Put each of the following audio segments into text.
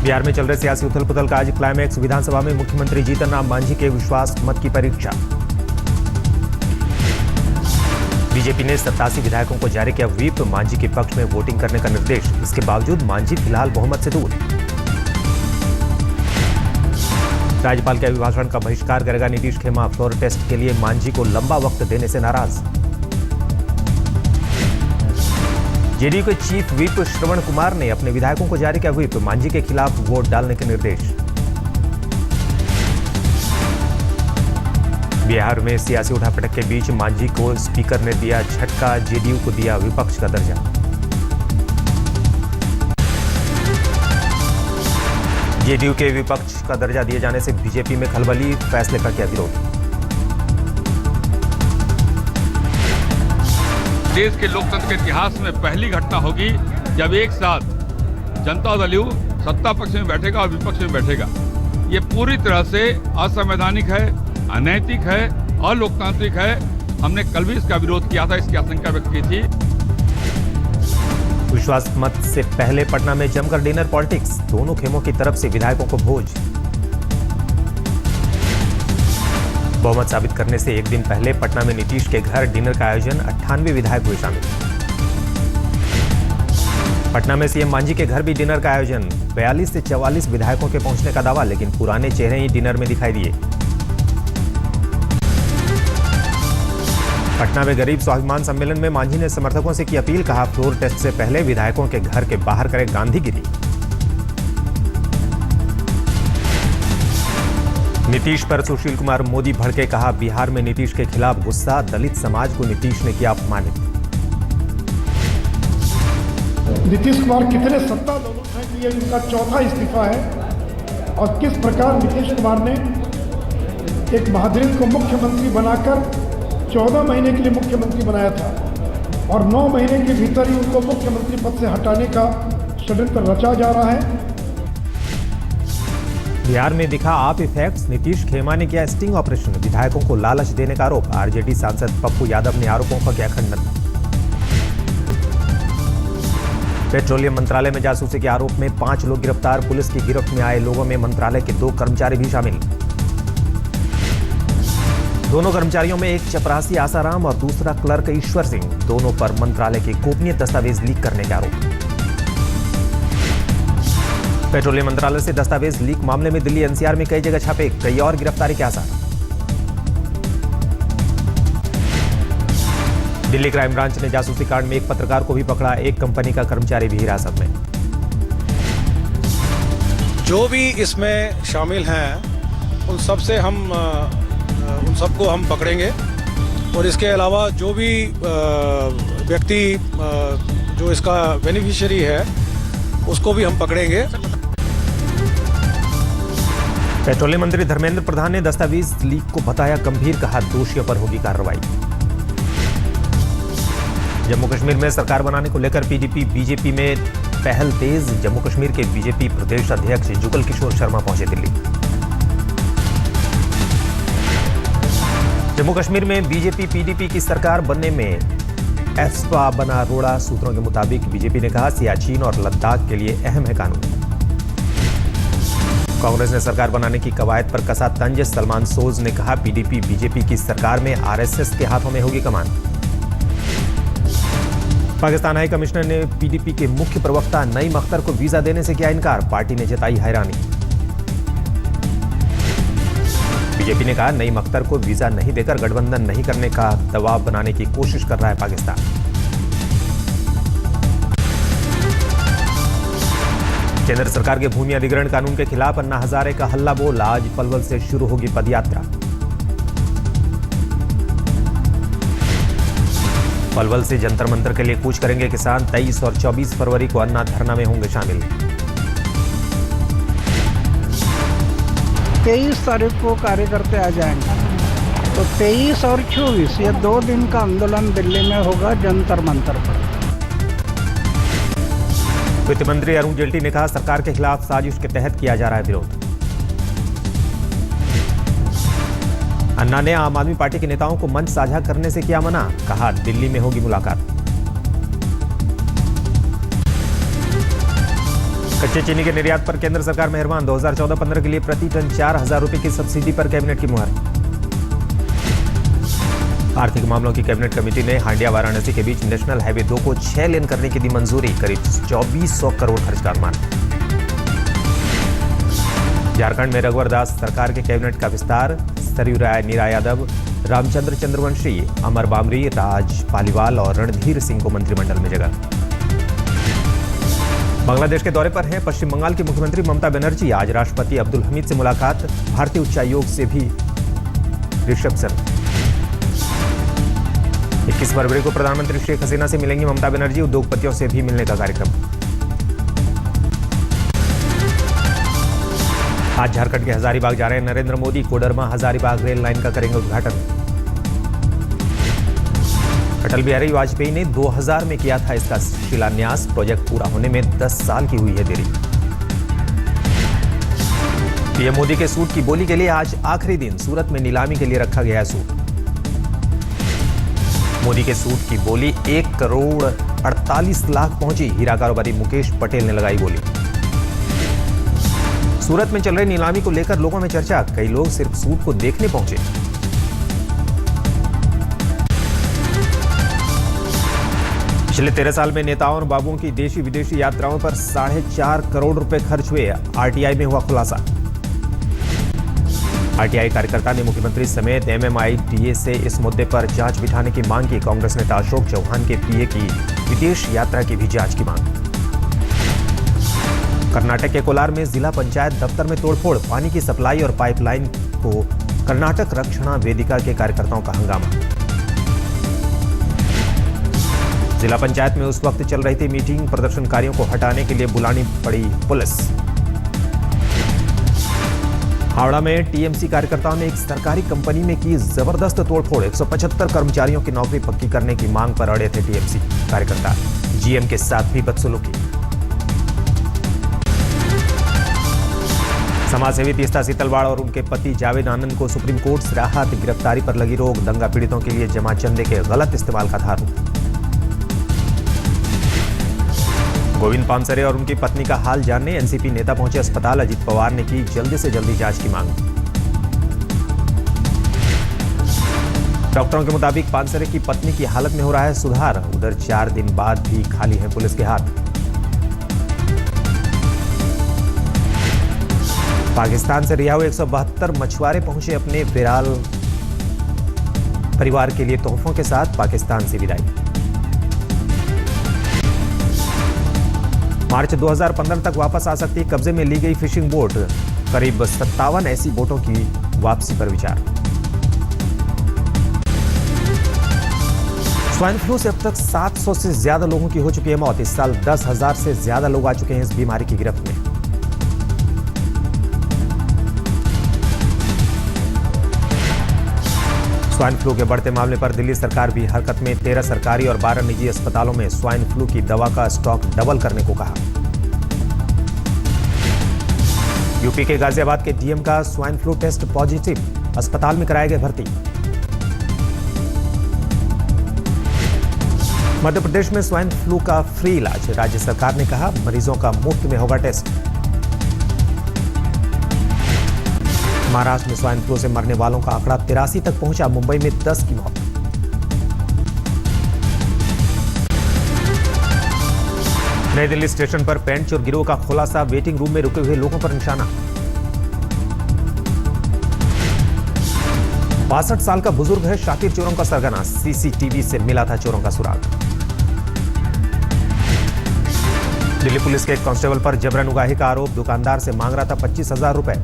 बिहार में चल रहे सियासी उथल पुथल का आज क्लाइमैक्स। विधानसभा में मुख्यमंत्री जीतन राम मांझी के विश्वास मत की परीक्षा। बीजेपी ने 87 विधायकों को जारी किया व्हिप, मांझी के पक्ष में वोटिंग करने का निर्देश। इसके बावजूद मांझी फिलहाल बहुमत से दूर। राज्यपाल के अभिभाषण का बहिष्कार करेगा नीतीश। खेमा फ्लोर टेस्ट के लिए मांझी को लंबा वक्त देने से नाराज। जेडीयू के चीफ व्हिप श्रवण कुमार ने अपने विधायकों को जारी किया व्हिप, मांझी के खिलाफ वोट डालने के निर्देश। बिहार में सियासी उठापटक के बीच मांझी को स्पीकर ने दिया झटका, जेडीयू को दिया विपक्ष का दर्जा। जेडीयू के विपक्ष का दर्जा दिए जाने से बीजेपी में खलबली, फैसले का किया विरोध। देश के लोकतंत्र के इतिहास में पहली घटना होगी जब एक साथ जनता दल यू सत्ता पक्ष में बैठेगा और विपक्ष में बैठेगा। ये पूरी तरह से असंवैधानिक है, अनैतिक है, अलोकतांत्रिक है। हमने कल भी इसका विरोध किया था, इसकी आशंका व्यक्त की थी। विश्वास मत से पहले पटना में जमकर डिनर पॉलिटिक्स, दोनों खेमों की तरफ से विधायकों को भोज। बहुमत साबित करने से एक दिन पहले पटना में नीतीश के घर डिनर का आयोजन, 98 विधायक हुए शामिल। पटना में सीएम मांझी के घर भी डिनर का आयोजन, 42 से 44 विधायकों के पहुंचने का दावा, लेकिन पुराने चेहरे ही डिनर में दिखाई दिए। पटना में गरीब स्वाभिमान सम्मेलन में मांझी ने समर्थकों से की अपील, कहा फ्लोर टेस्ट से पहले विधायकों के घर के बाहर करे गांधीगिरी। नीतीश पर सुशील कुमार मोदी भड़के, कहा बिहार में नीतीश के खिलाफ गुस्सा, दलित समाज को नीतीश ने किया अपमानित। नीतीश कुमार कितने सत्ता लोग हैं कि ये इनका चौथा इस्तीफा है, और किस प्रकार नीतीश कुमार ने एक महादलित को मुख्यमंत्री बनाकर 14 महीने के लिए मुख्यमंत्री बनाया था, और 9 महीने के भीतर ही उनको मुख्यमंत्री पद से हटाने का षड्यंत्र रचा जा रहा है। बिहार में दिखा आप इफेक्ट्स, नीतीश खेमा ने किया स्टिंग ऑपरेशन, विधायकों को लालच देने का आरोप। आरजेडी सांसद पप्पू यादव ने आरोपों का किया खंडन। पेट्रोलियम मंत्रालय में जासूसी के आरोप में 5 लोग गिरफ्तार, पुलिस की गिरफ्त में आए लोगों में मंत्रालय के 2 कर्मचारी भी शामिल। दोनों कर्मचारियों में एक चपरासी आसाराम और दूसरा क्लर्क ईश्वर सिंह, दोनों पर मंत्रालय के गोपनीय दस्तावेज लीक करने के आरोप। पेट्रोलियम मंत्रालय से दस्तावेज लीक मामले में दिल्ली एनसीआर में कई जगह छापे, कई और गिरफ्तारी के आसार। दिल्ली क्राइम ब्रांच ने जासूसी कांड में एक पत्रकार को भी पकड़ा, एक कंपनी का कर्मचारी भी हिरासत में। जो भी इसमें शामिल हैं उन सबको हम पकड़ेंगे, और इसके अलावा जो भी व्यक्ति जो इसका बेनिफिशियरी है उसको भी हम पकड़ेंगे। पेट्रोलियम मंत्री धर्मेंद्र प्रधान ने दस्तावेज लीक को बताया गंभीर, कहा दोषियों पर होगी कार्रवाई। जम्मू कश्मीर में सरकार बनाने को लेकर पीडीपी बीजेपी में पहल तेज, जम्मू कश्मीर के बीजेपी प्रदेश अध्यक्ष जुगल किशोर शर्मा पहुंचे दिल्ली। जम्मू कश्मीर में बीजेपी पीडीपी की सरकार बनने में एफस्पा बना रोड़ा, सूत्रों के मुताबिक बीजेपी ने कहा सियाचिन और लद्दाख के लिए अहम है कानून। कांग्रेस ने सरकार बनाने की कवायद पर कसा तंज, सलमान सोज ने कहा पीडीपी बीजेपी की सरकार में आरएसएस के हाथों में होगी कमान। पाकिस्तान हाई कमिश्नर ने पीडीपी के मुख्य प्रवक्ता नईम अख्तर को वीजा देने से किया इनकार, पार्टी ने जताई हैरानी। बीजेपी ने कहा नईम अख्तर को वीजा नहीं देकर गठबंधन नहीं करने का दबाव बनाने की कोशिश कर रहा है पाकिस्तान। केंद्र सरकार के भूमि अधिग्रहण कानून के खिलाफ अन्ना हजारे का हल्ला बोल, आज पलवल से शुरू होगी पदयात्रा। पलवल से जंतर मंतर के लिए कूच करेंगे किसान, 23 और 24 फरवरी को अन्ना धरना में होंगे शामिल। 23 तारीख को कार्यकर्ता आ जाएंगे, तो 23 और 24 ये 2 दिन का आंदोलन दिल्ली में होगा जंतर मंतर पर। वित्त मंत्री अरुण जेटली ने कहा सरकार के खिलाफ साजिश के तहत किया जा रहा है विरोध। अन्ना ने आम आदमी पार्टी के नेताओं को मंच साझा करने से किया मना, कहा दिल्ली में होगी मुलाकात। कच्चे चीनी के निर्यात पर केंद्र सरकार मेहरबान। 2014-15 के लिए प्रति टन 4,000 रुपए की सब्सिडी पर कैबिनेट की मुहर। आर्थिक मामलों की कैबिनेट कमेटी ने हांडिया वाराणसी के बीच नेशनल हाईवे 2 को 6 लेन करने की दी मंजूरी। करीब 2400 करोड़ खर्च का अनुमान। झारखंड में रघुवर दास सरकार के कैबिनेट का विस्तार। सरयू राय, नीरा यादव, रामचंद्र चंद्रवंशी, अमर बामरी, राज पालीवाल और रणधीर सिंह को मंत्रिमंडल में जगह। बांग्लादेश के दौरे पर हैं पश्चिम बंगाल की मुख्यमंत्री ममता बनर्जी। आज राष्ट्रपति अब्दुल हमीद से मुलाकात। भारतीय उच्चायोग से भी रिसेप्शन। 21 फरवरी को प्रधानमंत्री शेख हसीना से मिलेंगी ममता बनर्जी। उद्योगपतियों से भी मिलने का कार्यक्रम। आज झारखंड के हजारीबाग जा रहे हैं नरेंद्र मोदी। कोडरमा हजारीबाग रेल लाइन का करेंगे उद्घाटन। अटल बिहारी वाजपेयी ने 2000 में किया था इसका शिलान्यास। प्रोजेक्ट पूरा होने में 10 साल की हुई है देरी। पीएम मोदी के सूट की बोली के लिए आज आखिरी दिन। सूरत में नीलामी के लिए रखा गया है सूट। मोदी के सूट की बोली 1 करोड़ 48 लाख पहुंची। हीरा कारोबारी मुकेश पटेल ने लगाई बोली। सूरत में चल रही नीलामी को लेकर लोगों में चर्चा। कई लोग सिर्फ सूट को देखने पहुंचे। पिछले 13 साल में नेताओं और बाबुओं की देशी विदेशी यात्राओं पर 4.5 करोड़ रुपए खर्च हुए। आरटीआई में हुआ खुलासा। आरटीआई कार्यकर्ता ने मुख्यमंत्री समेत एमएमआईडीए से इस मुद्दे पर जांच बिठाने की मांग की। कांग्रेस नेता अशोक चौहान के पीए की विदेश यात्रा की भी जांच की मांग। कर्नाटक के कोलार में जिला पंचायत दफ्तर में तोड़फोड़। पानी की सप्लाई और पाइपलाइन को कर्नाटक रक्षणा वेदिका के कार्यकर्ताओं का हंगामा। जिला पंचायत में उस वक्त चल रही थी मीटिंग। प्रदर्शनकारियों को हटाने के लिए बुलानी पड़ी पुलिस। हावड़ा में टीएमसी कार्यकर्ताओं ने एक सरकारी कंपनी में की जबरदस्त तोड़फोड़। 175 कर्मचारियों की नौकरी पक्की करने की मांग पर अड़े थे टीएमसी कार्यकर्ता। जीएम के साथ भी बदसलूकी। समाजसेवी तीस्ता सीतलवाड़ और उनके पति जावेद आनंद को सुप्रीम कोर्ट से राहत। गिरफ्तारी पर लगी रोक। दंगा पीड़ितों के लिए जमा चंदे के गलत इस्तेमाल का था आरोप। गोविंद पानसरे और उनकी पत्नी का हाल जानने एनसीपी नेता पहुंचे अस्पताल। अजित पवार ने की जल्दी से जल्दी जांच की मांग। डॉक्टरों के मुताबिक पानसरे की पत्नी की हालत में हो रहा है सुधार। उधर 4 दिन बाद भी खाली है पुलिस के हाथ। पाकिस्तान से रिहा हुए 172 मछुआरे पहुंचे अपने बिराल परिवार के लिए तोहफों के साथ। पाकिस्तान से विदाई। मार्च 2015 तक वापस आ सकती है कब्जे में ली गई फिशिंग बोट। करीब 57 ऐसी बोटों की वापसी पर विचार। स्वाइन फ्लू से अब तक 700 से ज्यादा लोगों की हो चुकी है मौत। इस साल 10,000 से ज्यादा लोग आ चुके हैं इस बीमारी की गिरफ्त में। स्वाइन फ्लू के बढ़ते मामले पर दिल्ली सरकार भी हरकत में। 13 सरकारी और 12 निजी अस्पतालों में स्वाइन फ्लू की दवा का स्टॉक डबल करने को कहा। यूपी के गाजियाबाद के डीएम का स्वाइन फ्लू टेस्ट पॉजिटिव। अस्पताल में कराए गए भर्ती। मध्य प्रदेश में स्वाइन फ्लू का फ्री इलाज। राज्य सरकार ने कहा मरीजों का मुफ्त में होगा टेस्ट। महाराष्ट्र में स्वाइन फ्लू से मरने वालों का आंकड़ा 83 तक पहुंचा। मुंबई में 10 की मौत। नई दिल्ली स्टेशन पर पेंट चोर गिरोह का खुलासा। वेटिंग रूम में रुके हुए लोगों पर निशाना। 62 साल का बुजुर्ग है शातिर चोरों का सरगना। सीसीटीवी से मिला था चोरों का सुराग। दिल्ली पुलिस के एक कांस्टेबल पर जबरन उगाही का आरोप। दुकानदार से मांग रहा था 25,000 रुपए।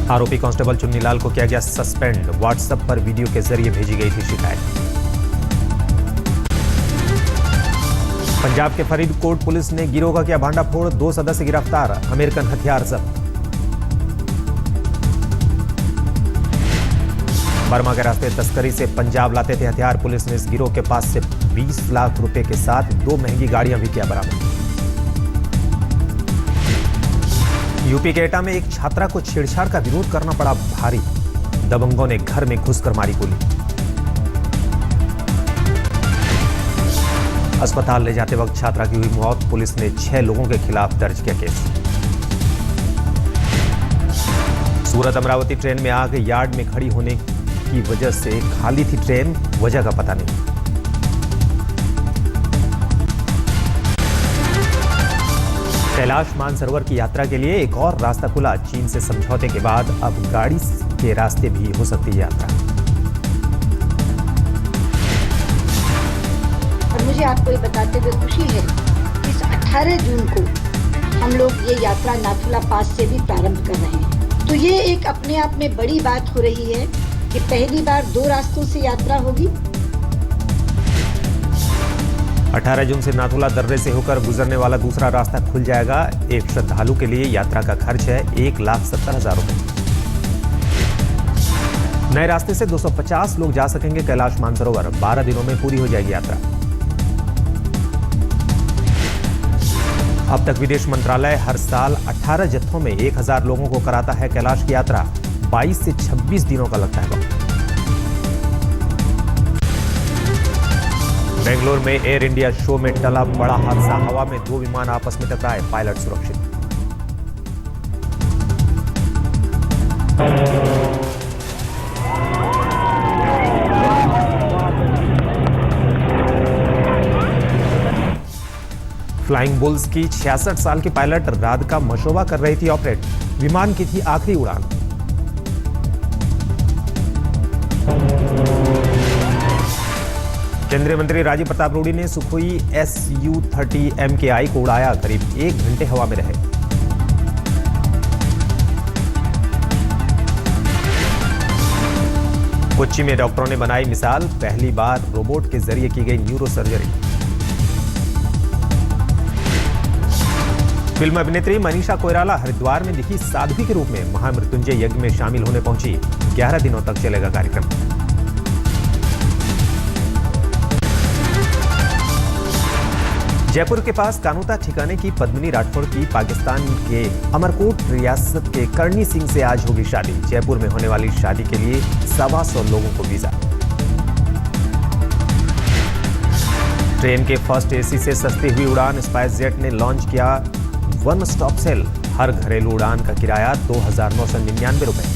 आरोपी कांस्टेबल चुन्नीलाल को किया गया सस्पेंड। व्हाट्सएप पर वीडियो के जरिए भेजी गई थी शिकायत। पंजाब के फरीदकोट पुलिस ने गिरोह का किया भांडाफोड़। 2 सदस्य गिरफ्तार। अमेरिकन हथियार जब्त। बर्मा के रास्ते तस्करी से पंजाब लाते थे हथियार। पुलिस ने इस गिरोह के पास से 20 लाख रुपए के साथ 2 महंगी गाड़ियां भी किया बरामद। यूपी के एटा में एक छात्रा को छेड़छाड़ का विरोध करना पड़ा भारी। दबंगों ने घर में घुसकर मारी गोली। अस्पताल ले जाते वक्त छात्रा की हुई मौत, पुलिस ने 6 लोगों के खिलाफ दर्ज किया केस। सूरत अमरावती ट्रेन में आग, यार्ड में खड़ी होने की वजह से खाली थी ट्रेन, वजह का पता नहीं। कैलाश मानसरोवर की यात्रा के लिए एक और रास्ता खुला, चीन से समझौते के बाद अब गाड़ी के रास्ते भी हो सकती है यात्रा। और मुझे आपको ये बताते हुए खुशी है कि इस 18 जून को हम लोग ये यात्रा नाथुला पास से भी प्रारंभ कर रहे हैं। तो ये एक अपने आप में बड़ी बात हो रही है कि पहली बार 2 रास्तों से यात्रा होगी। 18 जून से नाथुला दर्रे से होकर गुजरने वाला दूसरा रास्ता खुल जाएगा। एक श्रद्धालु के लिए यात्रा का खर्च है 1,70,000 रुपए। नए रास्ते से 250 लोग जा सकेंगे कैलाश मानसरोवर। 12 दिनों में पूरी हो जाएगी यात्रा। अब तक विदेश मंत्रालय हर साल 18 जत्थों में 1,000 लोगों को कराता है कैलाश की यात्रा। 22 से 26 दिनों का लगता है वक्त। बेंगलोर में एयर इंडिया शो में टला बड़ा हादसा, हवा में 2 विमान आपस में टकराए, पायलट सुरक्षित। फ्लाइंग बुल्स की 66 साल की पायलट राधिका मशोवा कर रही थी ऑपरेट। विमान की थी आखिरी उड़ान। केंद्रीय मंत्री राजीव प्रताप रूडी ने सुखोई Su-30 MKI को उड़ाया, करीब 1 घंटे हवा में रहे। कोच्चि में डॉक्टरों ने बनाई मिसाल, पहली बार रोबोट के जरिए की गई न्यूरो सर्जरी। फिल्म अभिनेत्री मनीषा कोइराला हरिद्वार में दिखी साध्वी के रूप में, महामृत्युंजय यज्ञ में शामिल होने पहुंची। 11 दिनों तक चलेगा कार्यक्रम। जयपुर के पास कानूता ठिकाने की पद्मिनी राठौड़ की पाकिस्तान के अमरकोट रियासत के करनी सिंह से आज होगी शादी। जयपुर में होने वाली शादी के लिए 125 लोगों को वीजा। ट्रेन के फर्स्ट एसी से सस्ती हुई उड़ान, स्पाइस जेट ने लॉन्च किया वन स्टॉप सेल। हर घरेलू उड़ान का किराया 2,999 रुपए।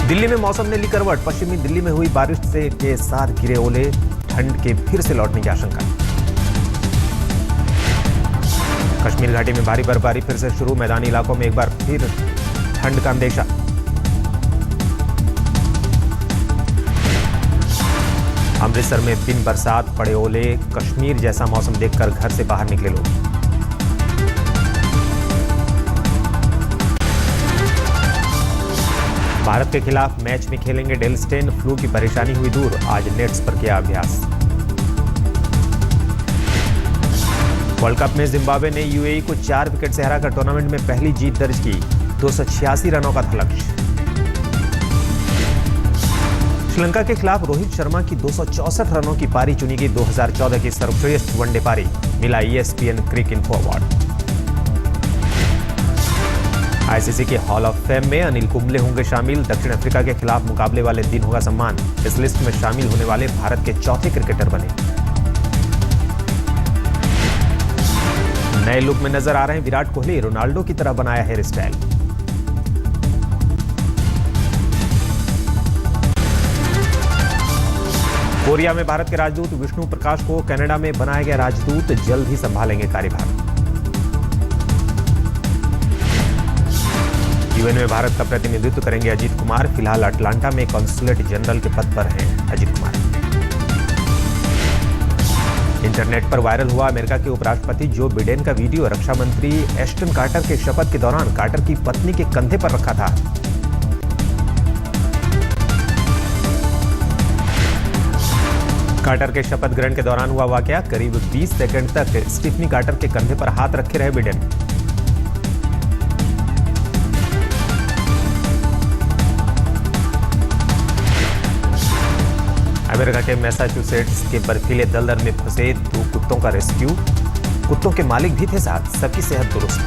दिल्ली में मौसम ने ली करवट, पश्चिमी दिल्ली में हुई बारिश से के साथ गिरे ओले, ठंड के फिर से लौटने की आशंका। कश्मीर घाटी में भारी बर्फबारी फिर से शुरू, मैदानी इलाकों में एक बार फिर ठंड का अंदेशा। अमृतसर में बिन बरसात पड़े ओले, कश्मीर जैसा मौसम देखकर घर से बाहर निकले लोग। भारत के खिलाफ मैच में खेलेंगे डेल स्टेन, फ्लू की परेशानी हुई दूर, आज नेट्स पर किया अभ्यास। वर्ल्ड कप में जिम्बाब्वे ने यूएई को 4 विकेट से हराकर टूर्नामेंट में पहली जीत दर्ज की। 286 रनों का था लक्ष्य। श्रीलंका के खिलाफ रोहित शर्मा की 264 रनों की पारी चुनी गई 2014 की सर्वश्रेष्ठ वनडे पारी, मिला ESPN क्रिक इन्फो अवार्ड। आईसीसी के हॉल ऑफ फेम में अनिल कुंबले होंगे शामिल, दक्षिण अफ्रीका के खिलाफ मुकाबले वाले दिन होगा सम्मान। इस लिस्ट में शामिल होने वाले भारत के चौथे क्रिकेटर बने। नए लुक में नजर आ रहे हैं विराट कोहली, रोनाल्डो की तरह बनाया हेयर स्टाइल। कोरिया में भारत के राजदूत विष्णु प्रकाश को कनाडा में बनाया गया राजदूत, जल्द ही संभालेंगे कार्यभार। यूएन में भारत का प्रतिनिधित्व करेंगे अजीत कुमार, फिलहाल अटलांटा में कॉन्सुलेट जनरल के पद पर हैं अजीत कुमार। इंटरनेट पर वायरल हुआ अमेरिका के उपराष्ट्रपति जो बिडेन का वीडियो, रक्षा मंत्री एस्टन कार्टर के शपथ के दौरान कार्टर की पत्नी के कंधे पर रखा था। कार्टर के शपथ ग्रहण के दौरान हुआ वाकया, करीब 20 सेकंड तक स्टीफनी कार्टर के कंधे पर हाथ रखे रहे बिडेन। अमेरिका के मैसाचुसेट्स के बर्फीले दलदल में फंसे 2 कुत्तों का रेस्क्यू, कुत्तों के मालिक भी थे साथ, सबकी सेहत दुरुस्त।